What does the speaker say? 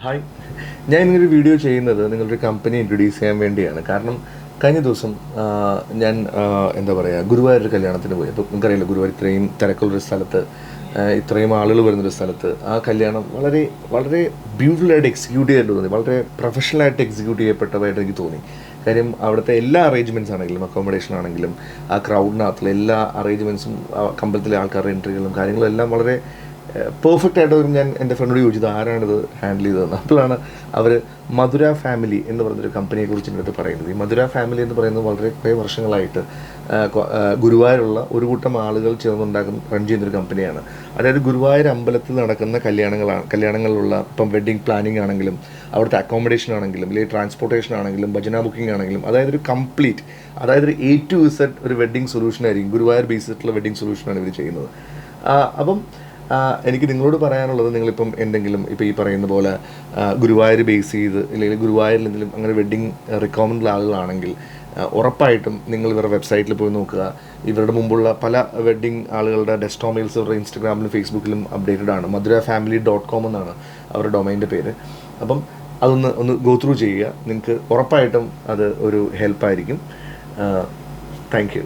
Hi, ഞാൻ ഇങ്ങനൊരു video ചെയ്യുന്നത് നിങ്ങളൊരു കമ്പനി ഇൻട്രൊഡ്യൂസ് ചെയ്യാൻ വേണ്ടിയാണ്. കാരണം കഴിഞ്ഞ ദിവസം ഞാൻ എന്താ പറയുക, ഗുരുവായൂർ ഒരു കല്യാണത്തിന് പോയി. അപ്പോൾ നിങ്ങൾക്കറിയില്ല, ഗുരുവായൂർ ഇത്രയും തിരക്കുള്ളൊരു സ്ഥലത്ത്, ഇത്രയും ആളുകൾ വരുന്നൊരു സ്ഥലത്ത് ആ കല്യാണം വളരെ വളരെ ബ്യൂട്ടിഫുള്ളായിട്ട് എക്സിക്യൂട്ട് ചെയ്തിട്ട് തോന്നി. വളരെ പ്രൊഫഷണലായിട്ട് എക്സിക്യൂട്ട് ചെയ്യപ്പെട്ടതായിട്ട് എനിക്ക് തോന്നി. കാര്യം അവിടുത്തെ എല്ലാ അറേഞ്ച്മെൻറ്റ്സ് ആണെങ്കിലും അക്കോമഡേഷൻ ആണെങ്കിലും ആ ക്രൗഡിനകത്തുള്ള എല്ലാ അറേഞ്ച്മെൻറ്റ്സും കമ്പലത്തിലെ ആൾക്കാരുടെ എൻട്രികളും കാര്യങ്ങളും എല്ലാം വളരെ പെർഫെക്റ്റ് ആയിട്ട് ഞാൻ എൻ്റെ ഫ്രണ്ടിനോട് ചോദിച്ചത് ആരാണിത് ഹാൻഡിൽ ചെയ്തതെന്ന്. അപ്പോഴാണ് അവർ മധുര ഫാമിലി എന്ന് പറഞ്ഞൊരു കമ്പനിയെക്കുറിച്ച് എൻ്റെ അടുത്ത് പറയുന്നത്. ഈ മധുര ഫാമിലി എന്ന് പറയുന്നത് വളരെ കുറേ വർഷങ്ങളായിട്ട് ഗുരുവായൂരുള്ള ഒരു കൂട്ടം ആളുകൾ ചേർന്നുണ്ടാക്കുന്ന റൺ ചെയ്യുന്നൊരു കമ്പനിയാണ്. അതായത് ഗുരുവായൂർ അമ്പലത്തിൽ നടക്കുന്ന കല്യാണങ്ങളിലുള്ള ഇപ്പം വെഡ്ഡിങ് പ്ലാനിങ് ആണെങ്കിലും അവിടുത്തെ അക്കോമഡേഷൻ ആണെങ്കിലും അല്ലെങ്കിൽ ട്രാൻസ്പോർട്ടേഷൻ ആണെങ്കിലും ഭജന ബുക്കിംഗ് ആണെങ്കിലും, അതായത് ഒരു കംപ്ലീറ്റ്, അതായത് ഒരു A to Z ഒരു വെഡ്ഡിങ് സൊല്യൂഷൻ ആയിരിക്കും, ഗുരുവായൂർ ബേസിട്ടുള്ള വെഡ്ഡിങ് സൊല്യൂഷനാണ് ഇവർ ചെയ്യുന്നത്. അപ്പം എനിക്ക് നിങ്ങളോട് പറയാനുള്ളത്, നിങ്ങളിപ്പം എന്തെങ്കിലും ഇപ്പോൾ ഈ പറയുന്ന പോലെ ഗുരുവായൂർ ബേസ് ചെയ്ത് അല്ലെങ്കിൽ ഗുരുവായൂരിൽ എന്തെങ്കിലും അങ്ങനെ വെഡ്ഡിങ് റിക്വയർമെൻ്റുള്ള ആളുകളാണെങ്കിൽ ഉറപ്പായിട്ടും നിങ്ങൾ ഇവരുടെ വെബ്സൈറ്റിൽ പോയി നോക്കുക. ഇവരുടെ മുമ്പുള്ള പല വെഡ്ഡിങ് ആളുകളുടെ ഡെസ്ക്ടോപ്പ് ഇവരുടെ ഇൻസ്റ്റഗ്രാമിലും ഫേസ്ബുക്കിലും അപ്ഡേറ്റഡ് ആണ്. madurafamily.com എന്നാണ് അവരുടെ ഡൊമൈൻ്റെ പേര്. അപ്പം ഒന്ന് ഗോ ത്രൂ ചെയ്യുക. നിങ്ങൾക്ക് ഉറപ്പായിട്ടും അത് ഒരു ഹെൽപ്പായിരിക്കും. Thank you.